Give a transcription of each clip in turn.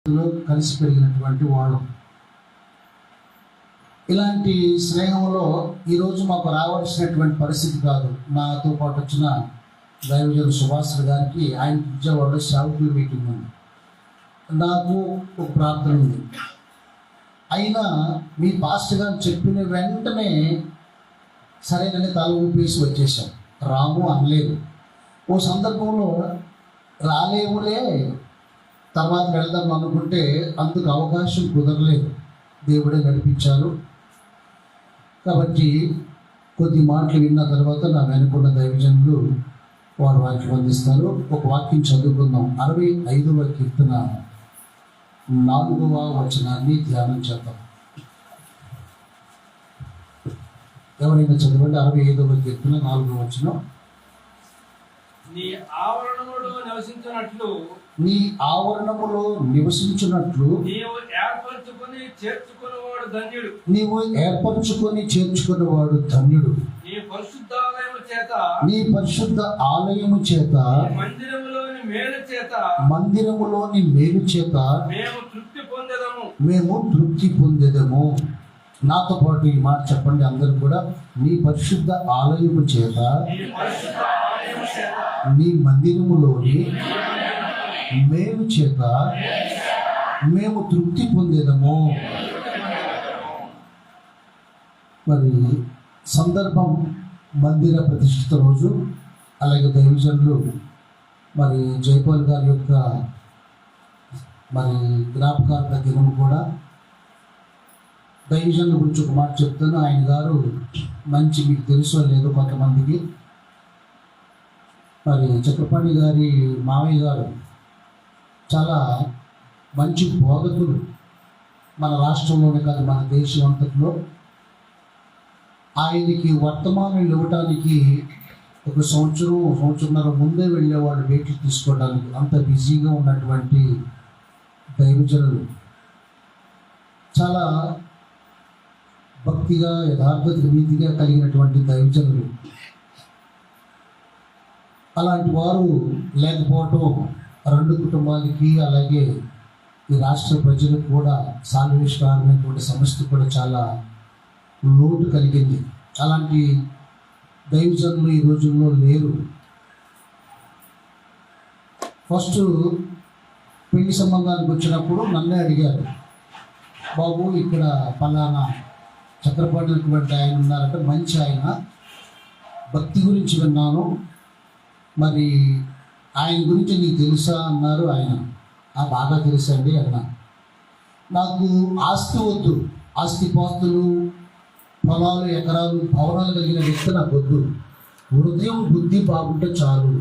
సన్నిధిలో కలిసి పెరిగినటువంటి వాళ్ళు. ఇలాంటి స్నేహంలో ఈరోజు మాకు రావాల్సినటువంటి పరిస్థితి కాదు. నాతో పాటు వచ్చిన దైవజనుడు సుభాష్ గారికి ఆయన విజయవాడలో సేవకుల మీటింగ్ ఉంది. నాకు ఒక ప్రార్థన ఉంది. అయినా మీ పాస్టర్ గారు చెప్పిన వెంటనే సరేనని తల ఊపేసి వచ్చేసాం. రాము అనలేదు. ఓ సందర్భంలో రాలేములే తర్వాత వెళ్దాం అనుకుంటే అందుకు అవకాశం కుదరలేదు. దేవుడే నడిపించారు. కాబట్టి కొద్ది మాటలు విన్న తర్వాత నా వెనుకున్న దైవజనులు వారు వాక్యం అందిస్తారు. ఒక వాక్యం చదువుకుందాం. 65వ కీర్తన 4వ వచనాన్ని ధ్యానం చేద్దాం. ఎవరైనా చదవండి. 65వ కీర్తన 4వ వచనం. నీ ఆవరణములో నివసించినట్లు నీవు ఏర్పరచుకొని చేర్చుకునేవాడు ధన్యుడు. నీ పరిశుద్ధ ఆలయము చేత మందిరములోని మేలు చేత మేము తృప్తి పొందెదము. నాతో పాటు ఈ మాట చెప్పండి అందరూ కూడా. నీ పరిశుద్ధ ఆలయము చేత నీ మందిరములోని మేలు చేత మేము తృప్తి పొందేదము. మరి సందర్భం మందిర ప్రతిష్ఠిత రోజు. అలాగే దైవజనులు మరి జైపాల్ గారి యొక్క మరి జ్ఞాపకార్థ దినం కూడా. దైవజనుల గురించి ఒక మాట చెప్తాను. ఆయన గారు మంచి, మీకు తెలుసో లేదో కొంతమందికి, మరి చక్రపాణి గారి మావయ్య గారు చాలా మంచి బోధకులు. మన రాష్ట్రంలోనే కాదు, మన దేశం అంతట్లో. ఆయనకి వర్తమానం ఇవ్వటానికి ఒక సంవత్సరంన్నర ముందే వెళ్ళేవాడు వెయిట్లు తీసుకోవడానికి. అంత బిజీగా ఉన్నటువంటి దైవజనులు, చాలా భక్తిగా, యథార్థత, నీతిగా కలిగినటువంటి దైవజనులు. అలాంటి వారు లేకపోవటం రెండు కుటుంబాలకి, అలాగే ఈ రాష్ట్ర ప్రజలకు కూడా, సాల్వేషణమైనటువంటి సంస్థ కూడా చాలా లోటు కలిగింది. అలాంటి దైవజనులు ఈ రోజుల్లో లేరు. ఫస్ట్ పెళ్లి సంబంధానికి వచ్చినప్పుడు నన్నే అడిగారు, బాబు ఇక్కడ పలానా చక్రపాణి ఆయన ఉన్నారంటే, మంచి ఆయన, భక్తి గురించి విన్నాను, మరి ఆయన గురించి నీకు తెలుసా అన్నారు. ఆయన బాగా తెలుసండి అన్నా. నాకు ఆస్తి వద్దు, ఆస్తిపాస్తులు, పొలాలు, ఎకరాలు, భవనాలు కలిగిన వ్యక్తి నాకు వద్దు. హృదయం, బుద్ధి బాగుంటే చాలు.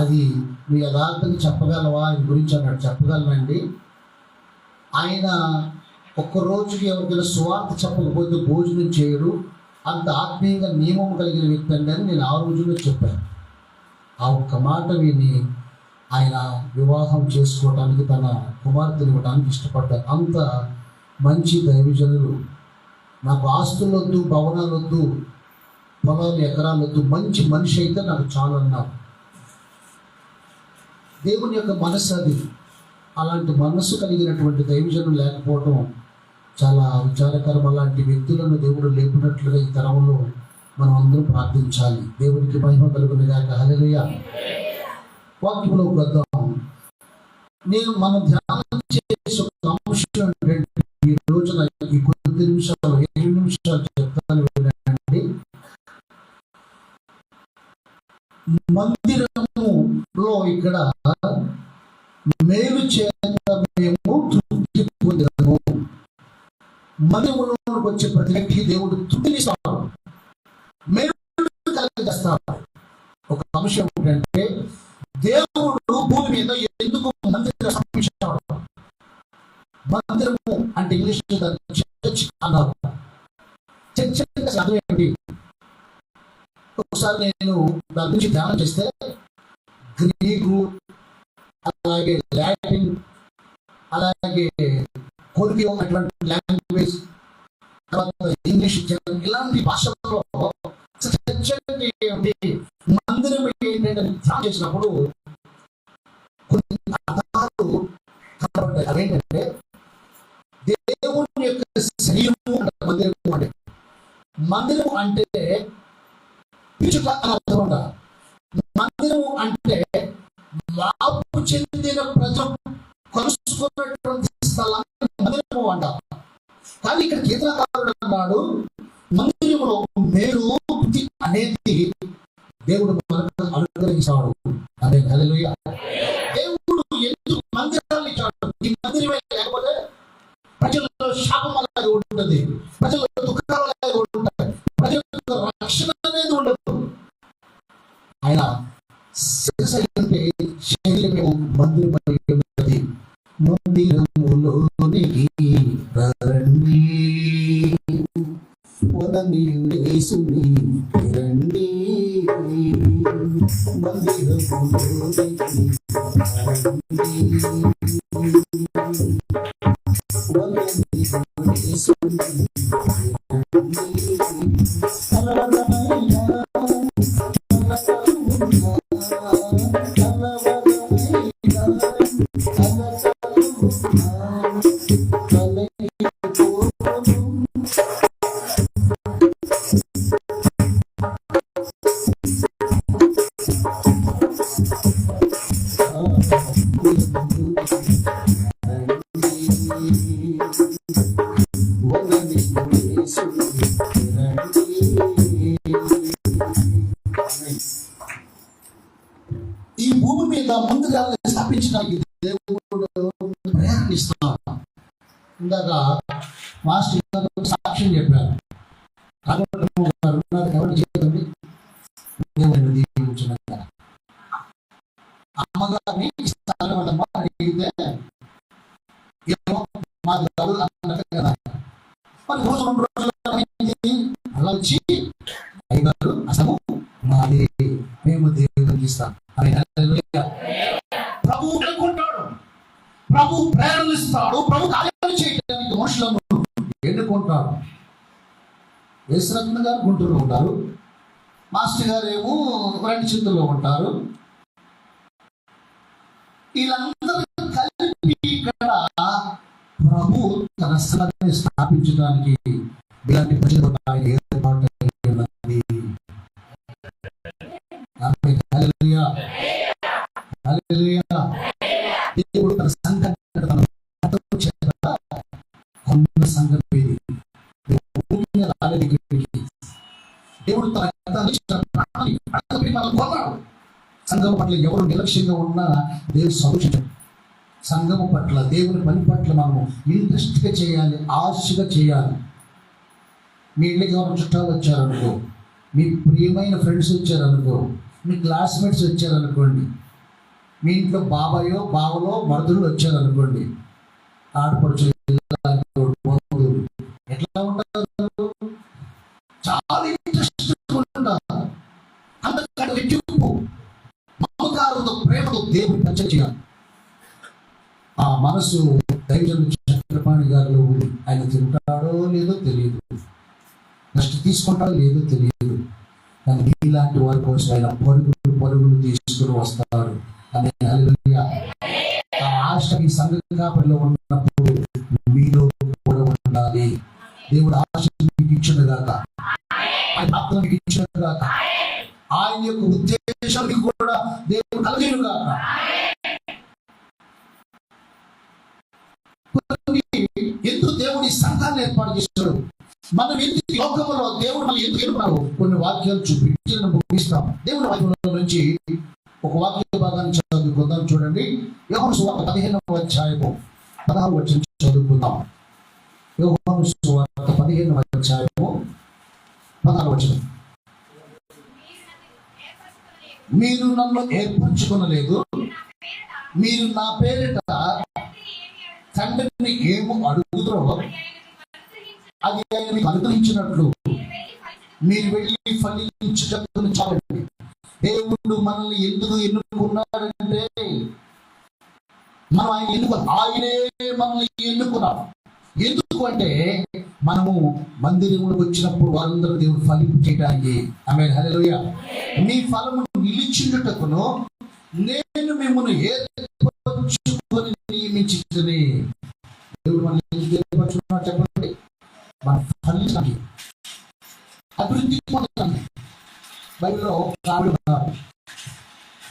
అది నువ్వు యథార్థంగా చెప్పగలవా ఆయన గురించి అన్నాడు. చెప్పగలనండి. ఆయన ఒక్కరోజుకి ఎవరికైనా సువార్త చెప్పకపోతే భోజనం చేయడు, అంత ఆత్మీయంగా నియమం కలిగిన వ్యక్తి అండి అని నేను ఆ రోజుల్లో చెప్పాను. ఆ ఒక్క మాట విని ఆయన వివాహం చేసుకోవటానికి, తన కుమార్తెను ఇవ్వడానికి ఇష్టపడ్డారు. అంత మంచి దైవజనులు. నాకు ఆస్తులు వద్దు, భవనాలు వద్దు, పొలాలు, ఎకరాలు వద్దు, మంచి మనిషి అయితే నాకు చాలు అన్నారు. దేవుని యొక్క మనస్సు అది. అలాంటి మనస్సు కలిగినటువంటి దైవజనులు లేకపోవడం చాలా విచారకరం. అలాంటి వ్యక్తులను దేవుడు లేపినట్లుగా ఈ తరంలో మనం అందరం ప్రార్థించాలి. దేవునికి మహిమ కలుగునుగాక. హల్లెలూయా. వాక్యంలోకి వద్దాం. మనం ధ్యానం చేసే ఒక అంశం ఈ రోజున ఈ కొద్ది నిమిషాలు, 7 నిమిషాలు చెప్తాను వినండి. మందిరములో ఇక్కడ మేలు చేత మేము తృప్తి పొందాము. మందిరంలోకి వచ్చే ప్రతి వ్యక్తికి దేవుడు తృప్తినిస్తాడు, మేలు కలిగిస్తాడు. ఒక అంశం ఏంటంటే, దేవుడు భూమి మీద ఎందుకు మందిరం స్థాపించాడు? మందిరము అంటే ఇంగ్లీష్ చర్చ్ అన్నారు. చర్చ్ అంటే అర్థం ఏంటి? ఒకసారి నేను దాని గురించి ధ్యానం చేస్తే, గ్రీకు, అలాగే లాటిన్, అలాగే కొరికియో అటువంటి లాంగ్వేజ్, తర్వాత ఇంగ్లీష్, ఇలాంటి భాషల్లో మందిరం ఏంటంటే ధ్యానం చేసినప్పుడు కొన్ని అర్థాలు కనబడ్డాయి. అదేంటంటే దేవుని యొక్క శరీరము మందిరము అంటే, మందిరము అంటే పిచ్చుక అని అర్థం అంట. మందిరము అంటే మార్పు చెందిన ప్రజలు కలుసుకున్నటువంటి స్థలాన్ని మందిరము అంట. కానీ ఇక్కడ కీర్తనకారుడు అన్నాడు, మందిరములో మేలు అనేది దేవుడు మనకు అనుగ్రహించాడు. అదే హల్లెలూయా. దేవుడు ఎందుకు మందిరాన్ని ఇచ్చాడు? ఈ మందిరమే లేకపోతే ప్రజల్లో శాపం అనేది ఉంటుంది, ప్రజల్లో దుఃఖాలు అనేది ఉంటాయి, ప్రజలకు రక్షణ అనేది ఉండదు. ఆయన అంటే శరీరమే మందిరమై ఉన్నది. మందిరములోనికి రండి, యేసుని రండి, మందిరములోనికి ఈ భూమి మీద ముందుగా స్థాపించడానికి దేవుడు ప్రయాణిస్తున్నాడు. ఇందాక మాస్టర్ సాక్ష్యం చెప్పారు. అమ్మగారిని ఇస్తానమ్మా అడిగితే ఏమో మాకు డబ్బులు అన్నట్టు కదా. మరి రోజు 2 రోజులు అలా వచ్చి అయ్యగారు అసలు మాది, మేము దేవుడికి ఇస్తాం. ప్రభు ఎన్నుకుంటాడు, ప్రభు ప్రేరణిస్తాడు, ప్రభు కార్యాలు చేయడానికి మనుషులను ఎన్నుకుంటాడు. యేసురత్న గారు గుంటూరులో ఉంటారు, మాస్టర్ గారు ఏమో చిత్తూరులో ఉంటారు. వీళ్ళందరూ కలిపి ఇక్కడ ప్రభు తన స్థలాన్ని స్థాపించడానికి ఇలాంటి ప్రజలు ఏర్పాటు ఉన్నది. దేవుడు తన సంఘం సంఘం దేవుడు తన సంఘం పట్ల ఎవరు నిర్లక్ష్యంగా ఉన్నా దేవుడు సంతోషించడు. సంఘము పట్ల, దేవుని పని పట్ల మనము ఇంట్రెస్ట్గా చేయాలి, ఆశగా చేయాలి. మీ ఇళ్ళకి ఎవరు చుట్టాలు వచ్చారనుకో, మీ ప్రియమైన ఫ్రెండ్స్ వచ్చారనుకో, మీ క్లాస్మేట్స్ వచ్చారనుకోండి, మీ ఇంట్లో బాబాయో బావలో మరుదులు వచ్చారనుకోండి, ఆడపడుచు ఎట్లా ఉంటారు? చాలా ఇంట్రెస్ట్ ఉంటారు. అంతకంటే రెట్టింపు మమకారంతో, ప్రేమతో దేవుని పరిచయం చేయాలి. ఆ మనసు దైవజనుడు చక్రపాణి గారిలో ఉంది. ఆయన తింటాడో లేదో తెలియదు, నెక్స్ట్ తీసుకుంటాడో లేదో తెలియదు, కానీ ఇలాంటి వారి కోసం ఆయన పరుగులు తీసుకుని వస్తాడు. అనే హల్లెలూయా. ఆ ఆశ ఈ సంఘ కాపరిలో ఉన్నప్పుడు మీలో కూడా ఉండాలి. దేవుడు ఆశ మీకు ఇచ్చిన గాక, ఆయన ఆత్మ మీకు ఇచ్చిన గాక, ఆయన యొక్క ఉద్దేశానికి కూడా దేవుడు కలిగిన గాక. ఎందుకు దేవుడు ఈ సంఘాన్ని ఏర్పాటు చేస్తాడు? మనం ఎందుకు లోకంలో దేవుడు మనం ఎందుకు ఎన్నుకున్నాడు? కొన్ని వాక్యాలు చూపించి ముగిస్తాం. దేవుని వాక్యంలో నుంచి ఒక వాక్య భాగాన్ని చదువుకుందాం. చూడండి, యోహాను సువార్త 15వ అధ్యాయము 16వ వచనం చదువుకుందాం. యోహాను సువార్త 15వ అధ్యాయము 16వ వచనం. మీరు నన్ను ఏర్పరచుకొనలేదు, మీరు నా పేరిట తండ్రిని ఏమో అడుగుతారో అది ఆయన మీకు అనుగ్రహించినట్లు మీరు వెళ్ళి ఫలించుటకు చాలండి. దేవుడు మనల్ని ఎందుకు ఎన్నుకున్నాడంటే, మనం ఆయన ఆయనే మనల్ని ఎన్నుకున్నాడు. ఎందుకు అంటే, మనము మందిరంలోకి వచ్చినప్పుడు వారందరూ దేవుడు ఫలింపు చేయడానికి. ఆమేన్, హల్లెలూయా. మీ ఫలము నిలిచిండుటకును నేను మిమ్మల్ని ఏర్పరచుకొని ఇచ్చిందని దేవుడు మన ఏర్పరచుకున్నాడు చెప్పండి. మన ఫలితానికి అభివృద్ధి పొందడానికి బైబిల్లో కావిడ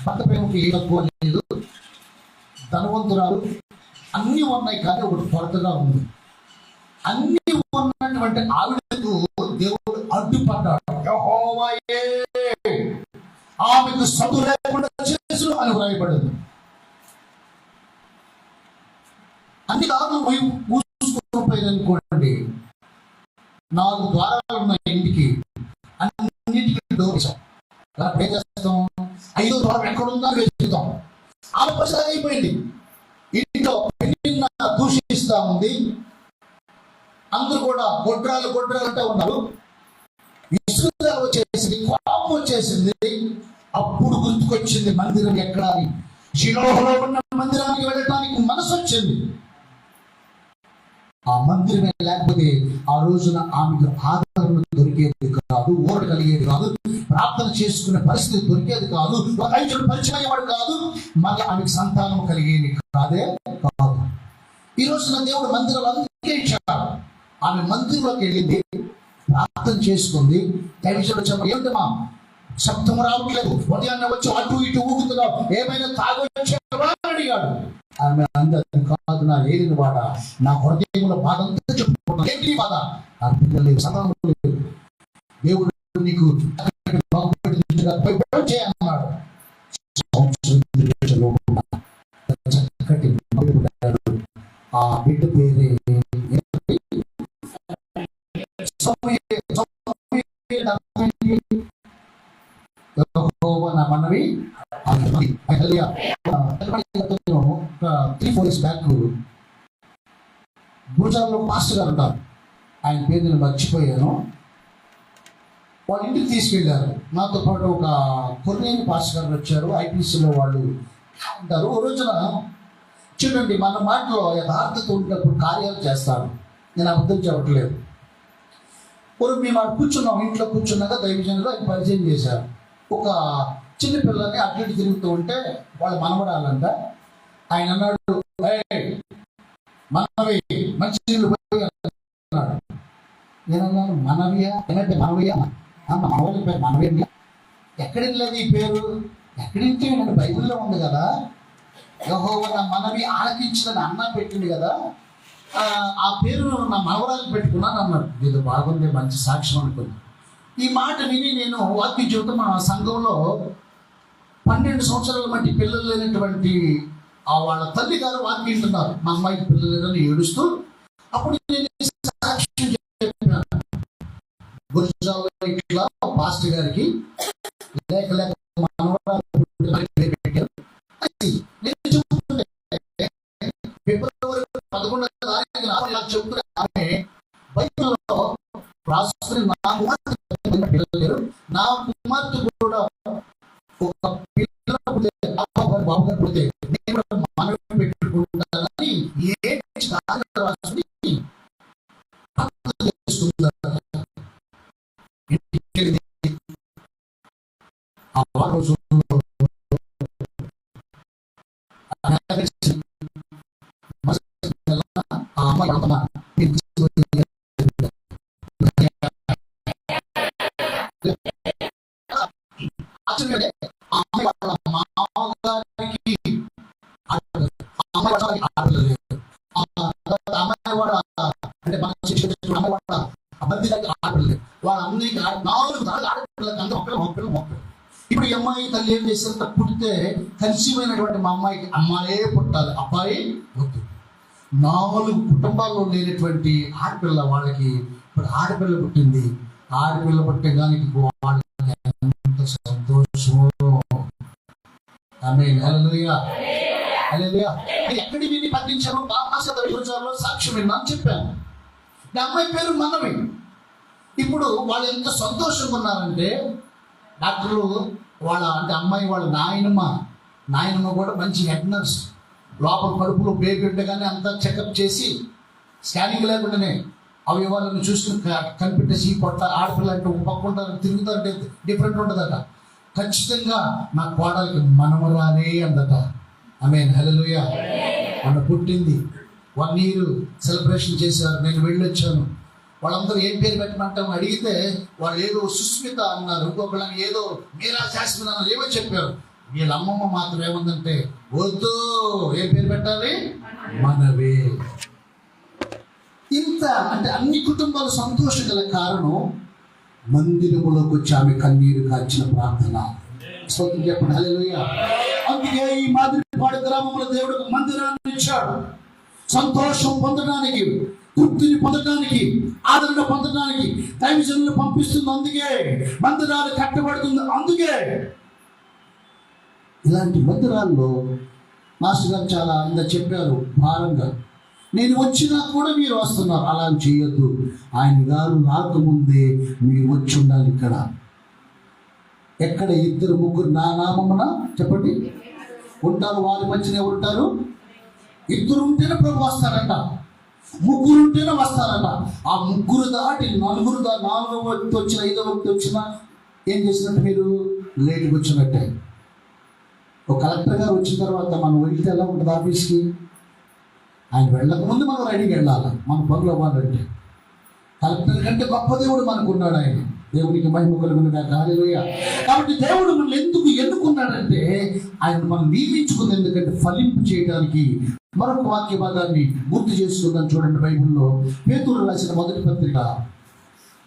భర్త ప్రేమకి ఏ తక్కువ లేదు, ధనవంతురాలు, అన్నీ ఉన్నాయి కానీ ఒకటి కొరతగా ఉంది. అన్నీ ఉన్నటువంటి ఆవిడకు దేవుడు అడ్డుపడ్డాడు. యెహోవాయే ఆమెకు సద్దు లేకుండా చేసును అని వ్రాయబడింది. అన్ని దారులు మూసుకుపోయిందనుకోండి, 4 ద్వారాలు ఉన్నాయి ఇంటికి, అన్నింటికి డోర్ వేసాం. ఏం చేస్తాం? 5వ ద్వారం ఎక్కడుందా వెతుకుతాం. ఆమె పరిస్థితి అయిపోయింది. ఇంట్లో పెళ్లిన్న దూషిస్తా ఉంది. అందరూ కూడా గొడ్రాలు అంటే ఉన్నారు. విసుగుదల వచ్చేసింది, కోపం వచ్చేసింది. అప్పుడు గుర్తుకొచ్చింది మందిరం ఎక్కడ అని. షిలోహులో ఉన్న మందిరానికి వెళ్ళటానికి మనసు వచ్చింది. ఆ మందిరమే లేకపోతే ఆ రోజున ఆమెకు ఆదరణ దొరికేది కాదు, ఊరట కలిగేది కాదు, ప్రార్థన చేసుకునే పరిస్థితి దొరికేది కాదు, ఒక ఐదుడు పరిచయం అయ్యేవాడు కాదు, మళ్ళీ ఆమెకు సంతానం కలిగేది కాదే కాదు. ఈ రోజున దేవుడు మందిరం అందుకే ఇచ్చాడు. ఆమె మందిరంలోకి వెళ్ళింది, ప్రార్థన చేసుకుంది. టెలివిజన్లో చెప్పండి, ఏమిటమ్మా శబ్దం రావట్లేదు, ఉదయాన్నే వచ్చి అటు ఇటు ఊగుతున్నావు, ఏమైనా తాగొచ్చావా అని అడిగాడు. ఆమె అందరి కాదు, నా ఏలిన వాడ, నా హృదయంలో బాధ అంతా చెప్పుకున్నాను. ఏంటి బాధ? నా పిల్లలు సంతానం లేదు, దేవుడు నీకు చేయన్నాడు. చక్కటి ఆ బిడ్డ పేరే మనవి. 3-4 years బ్యాక్ గురుజాల్లో మాస్టర్ గారు ఉంటారు, ఆయన పేరు నేను మర్చిపోయాను. వాళ్ళ ఇంటికి తీసుకెళ్ళారు. నాతో పాటు ఒక కొన్నేని పాస్టర్ గారు వచ్చారు, ఐపీసీలో వాళ్ళు ఉంటారు. ఓ రోజున చూడండి, మన మాటలో యథార్థత ఉన్నప్పుడు కార్యాలు చేస్తారు. నేను అబద్ధం చెప్పట్లేదు. మేము అక్కడ కూర్చున్నాం, ఇంట్లో కూర్చున్నాక దైవజనులు ఆయన పరిచయం చేశారు. ఒక చిన్న పిల్లల్ని అటు ఇటు తిరుగుతూ ఉంటే వాళ్ళ మనవరాలంట. ఆయన అన్నాడు, మనవి మంచి నీళ్ళు పోయి అన్నాడు. నేనన్నాను, మనవియా? ఏమంటే మనవియా? మనవడి పేరు మనవి. ఎక్కడికి లేదు ఈ పేరు, ఎక్కడింటే మన బైబిల్లో ఉంది కదా, యెహోవా నా మనవి ఆలకించిందని అన్న పెట్టింది కదా, ఆ పేరు నా మనవరాలు పెట్టుకున్నాను అన్నాడు. ఇది బాగుంది, మంచి సాక్ష్యం అనుకుంది. ఈ మాట విని నేను వాక్య జీవితం మన సంఘంలో 12 సంవత్సరాల మట్టి పిల్లలు లేనటువంటి వాళ్ళ తల్లి గారు వాక్యం వింటున్నారు. మా అమ్మాయికి పిల్లలు లేదని ఏడుస్తూ. అప్పుడు నేను సాక్ష్యం చెప్పాను గురుజాలో ఇట్లా పాస్టర్ గారికి లేక లేక మనవరాలు ఫిబ్రవరి 11వ తారీఖున నాకు చెప్తున్నా, ఆమె బైబిల్లో రాసుకుని నా కుమార్తె కూడా ఒక పిల్లలు పుడితే బాబు గారు పుడితే నేను కూడా మనవి పెట్టుకుంటానని రాసుకుని ఇప్పుడు ఈ అమ్మాయి తల్లి ఏం చేశారంటే, పుట్టితే కన్సీవైనటువంటి మా అమ్మాయికి అమ్మాయే పుట్టాలి, అబ్బాయి వద్దు. 4 కుటుంబాల్లో లేనటువంటి ఆడపిల్ల వాళ్ళకి ఇప్పుడు ఆడపిల్ల పుట్టింది. ఆడపిల్ల పుట్టడానికి వాళ్ళకి ఎంత సంతోషమో. ఆమేన్, హల్లెలూయా, హల్లెలూయా. ఎక్కడి విని పట్టించాను, గురుజాల్లో సాక్ష్యం విన్నాను చెప్పాను. నా అమ్మాయి పేరు మనవి. ఇప్పుడు వాళ్ళు ఎంత సంతోషంగా ఉన్నారంటే, డాక్టర్లు వాళ్ళ అంటే అమ్మాయి వాళ్ళ నాయనమ్మ కూడా మంచి హెడ్ నర్స్, లోపల కడుపులో బేబీ ఉండగానే అంతా చెకప్ చేసి స్కానింగ్ లేకుండానే అవయవాలను చూసుకుని కనిపెట్టేసి పొట్ట ఆడపిల్ల అంటే పక్కుంటా తిరుగుతారంటే డిఫరెంట్ ఉంటుందట. ఖచ్చితంగా నా కోడలికి మనమరాలే అందట. ఆమేన్, హల్లెలూయా. మొన్న పుట్టింది 1 year సెలబ్రేషన్ చేశారు. నేను వెళ్ళొచ్చాను. వాళ్ళందరూ ఏం పేరు పెట్టమంటాం అడిగితే వాళ్ళు ఏదో సుస్మిత అన్నారు, ఇంకొకళ్ళని ఏదో మీరా శాస్త్రి అన్నారు, ఏమో చెప్పారు. వీళ్ళ అమ్మమ్మ మాత్రం ఏముందంటే వద్దు, ఏం పేరు పెట్టాలి, మనవే. ఇంత అంటే అన్ని కుటుంబాలు సంతోషం గల కారణం మందిరములోకి వచ్చి ఆమె కన్నీరు కార్చిన ప్రార్థన. స్తోత్రం చెప్పండి, హల్లెలూయా. అందుకే ఈ మాదిరిపాడు గ్రామంలో దేవుడు మందిరాన్ని ఇచ్చాడు. సంతోషం పొందడానికి, తృప్తిని పొందడానికి, ఆదరణ పొందడానికి దైవజనులు పంపిస్తుంది. అందుకే మందిరాలు కట్టబడుతుంది. అందుకే ఇలాంటి మందిరాల్లో మాస్టర్ గారు చాలా ఇంత చెప్పారు భారంగా. నేను వచ్చినా కూడా మీరు వస్తున్నారు, అలా చేయొద్దు. ఆయన గారు రాకముందే మీరు వచ్చి ఉండాలి. ఇక్కడ ఎక్కడ 2, 3 నా నామమున చెప్పండి ఉంటారు, వారి మధ్యనే ఉంటారు. 2 ఉంటేనే ప్రభు వస్తారంట, 3 ఉంటేనే వస్తారంట. ఆ 3 దాటి 4 4వ వ్యక్తి వచ్చిన 5వ వ్యక్తి వచ్చినా ఏం చేసినట్టు, మీరు లేట్కి వచ్చినట్టే. ఒక కలెక్టర్ గారు వచ్చిన తర్వాత మనం వెళ్తే ఎలా ఉంటుంది ఆఫీస్కి, ఆయన వెళ్ళక ముందు మనం రెడీకి వెళ్ళాలి మన పనులు అవ్వాలంటే. కలెక్టర్ కంటే గొప్ప దేవుడు మనకు ఉన్నాడు. ఆయన దేవునికి మహిమ కలుగునుగా, హల్లెలూయా. కాబట్టి దేవుడు మనల్ని ఎందుకు ఎన్నుకున్నాడంటే ఆయన మనం నియమించుకుంది ఎందుకంటే ఫలింపు చేయడానికి. మరొక వాక్య భాగాన్ని గుర్తు చేసుకుందాం. చూడండి, బైబిల్లో పేతురు రాసిన మొదటి పత్రిక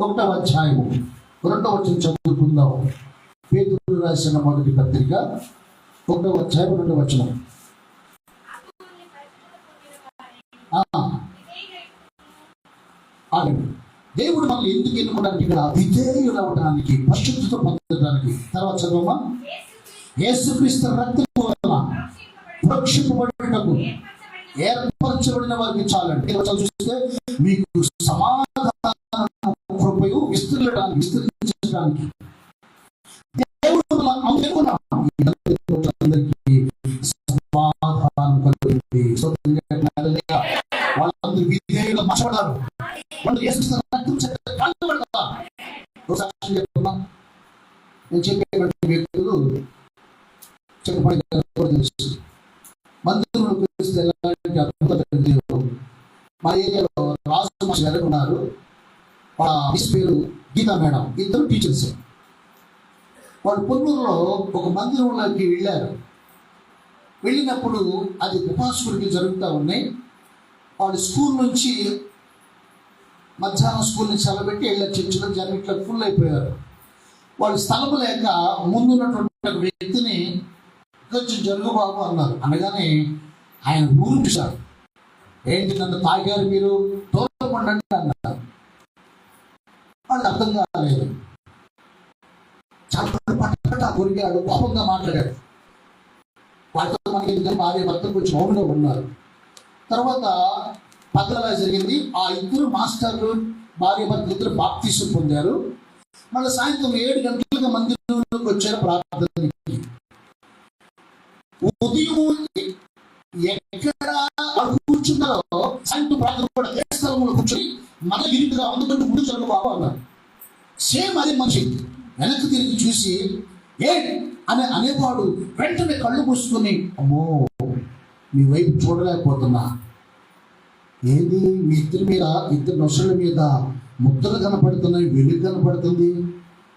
1వ అధ్యాయము 2వ వచనం చదువుకుందాం. పేతురు రాసిన మొదటి పత్రిక 1వ అధ్యాయం 2వ వచనం. దేవుడు మనల్ని ఎందుకు ఎన్నుకోవడానికి, ఇక్కడ విధేయులు అవడానికి, పరిశుద్ధత పొందడానికి. తర్వాత చదవమా, యేసుక్రీస్తు రక్తము వలన రక్షింపబడుటకు ఏర్పరచబడిన వారికి చాలండి. చూస్తే మీకు సమాధాన కృపయు విస్తరించడానికి దేవుడు అందరికీ సమాధానం కలుగుతుంది. వాళ్ళందరూ విధేయులు మార్చబడ్డారు. వాళ్ళు యేసుక్రీస్తు రక్తం చేత కడగబడతారు. సాక్ష్యం చెప్తున్నా, నేను చెప్పేటువంటి వ్యక్తులు చెప్పబడి తెలుసు. మందిరంలో పిలిస్తే ఎలాంటి అద్భుతాలు. మా ఏరియాలో రాజు మాస్టర్ గారు ఉన్నారు. వాళ్ళ మిస్ పేరు గీతా మేడం, 2 టీచర్స్. వాళ్ళు పొన్నూరులో ఒక మందిరంలోకి వెళ్ళారు. వెళ్ళినప్పుడు అది ఉపాసకుడికి జరుగుతూ ఉన్నాయి. వాళ్ళు స్కూల్ నుంచి మధ్యాహ్నం స్కూల్ నుంచి సెలబెట్టి వెళ్ళారు. చర్చిలో జనం ఇట్లా ఫుల్ అయిపోయారు. వాళ్ళు స్థలం లేక ముందున్నటువంటి వ్యక్తిని కొంచెం జరుగు బాబు అన్నారు. అనగానే ఆయన ఊరు చూశారు. ఏంటి నన్ను తాగారు మీరు, దూరం ఉండండి అన్నారు. వాళ్ళు అర్థం కాలేదు. చాలా పట్ట కొరిగాడు, కోపంగా మాట్లాడాడు. వాళ్ళతో మనకి ఎందుకంటే భార్య భర్తలు కొంచెం మౌనంగా ఉన్నారు. తర్వాత పక్కన జరిగింది. ఆ 2 మాస్టర్లు భార్య భర్తలు 2 బాప్తీసం పొందారు. మళ్ళీ సాయంత్రం 7 గంటలకు మందిరంలోకి వచ్చారు ప్రార్థనకి. ఉదయం ఎక్కడ కూర్చున్నారో సాయంత్రం ప్రార్థన కూడా ఏ స్థలంలో కూర్చొని మన ఇరుకుగా అందుకంటే ముందు చదువు బాబు అన్నారు. సేమ్ అదే మనిషి వెనక్కి తిరిగి చూసి అనేవాడు వెంటనే కళ్ళు మూసుకొని, అమ్మో మీ వైపు చూడలేకపోతున్నా, ఏది మీ ఇద్దరి మీద 2 నొసళ్ళ మీద ముద్రలు కనపడుతున్నాయి, వెలుగు కనపడుతుంది,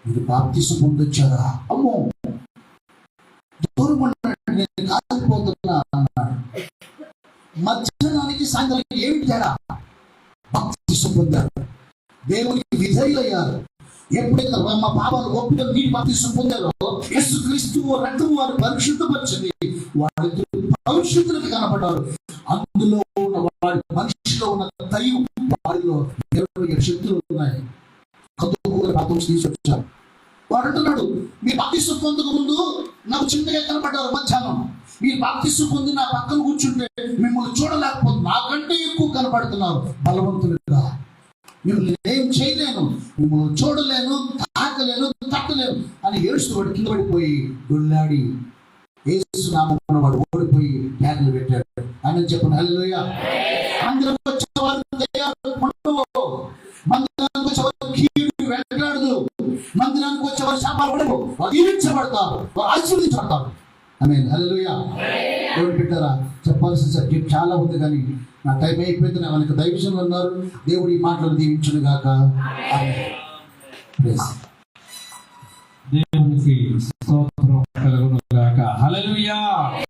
మీరు బాప్తీసం పొందొచ్చారా, అమ్మో దూరం నేను కాలిపోతున్నా అన్నాడు. మధ్యాహ్నానికి సాయంత్రం ఏమిటి తేడా? బాప్తీసం పొందారు, దేవునికి విధేయులయ్యారు. ఎప్పుడైతే మా పాపాలు ఒప్పుకొని నీటి బాప్తీసం పొందారో యేసుక్రీస్తు రక్తము వారు పరిశుద్ధపరిచింది. వాళ్ళిద్దరు పరిశుద్ధులకు కనపడ్డారు. అందులో ఉన్న వాడి మనిషిలో ఉన్న దైవం, వారిలో 27 శక్తులు ఉన్నాయి. తీసుకొచ్చారు. వాడు అంటున్నాడు, మీ బాప్తీసం పొందక ముందు నాకు చిన్నగా కనపడ్డారు. మధ్యాహ్నం మీరు బాప్తీసం పొంది నా పక్కన కూర్చుంటే మిమ్మల్ని చూడలేకపోతే నాకంటే ఎక్కువ కనపడుతున్నారు. బలవంతులుగా మిమ్మల్ని ఏం చేయలేను, మిమ్మల్ని చూడలేను, తాకలేను, తట్టలేను అని ఏడుస్తూ కింద పడిపోయి దొల్లాడి యేసు నామమున వాడు ఓడిపోయి కేకలు పెట్టాడు. ఆయన చెప్పండి, హల్లెలూయా. మందిరానికి వచ్చేవారు మందిరానికి వచ్చేవారు కీడు వెంటాడదు. మందిరానికి వచ్చేవారు శాపాలు పడవు, దీవించబడతారు, ఆశీర్వదించబడతారు. ఆమేన్. హల్లెలూయా. దేవుని బిడ్డలారా, చెప్పాల్సిన సబ్జెక్ట్ చాలా ఉంది కానీ నా టైం అయిపోయింది. నా మనకు దైవజనులు ఉన్నారు. దేవుడు ఈ మాటలు దీవించును గాక. ఆమేన్. ప్రైజ్. దేవునికి స్తోత్రం.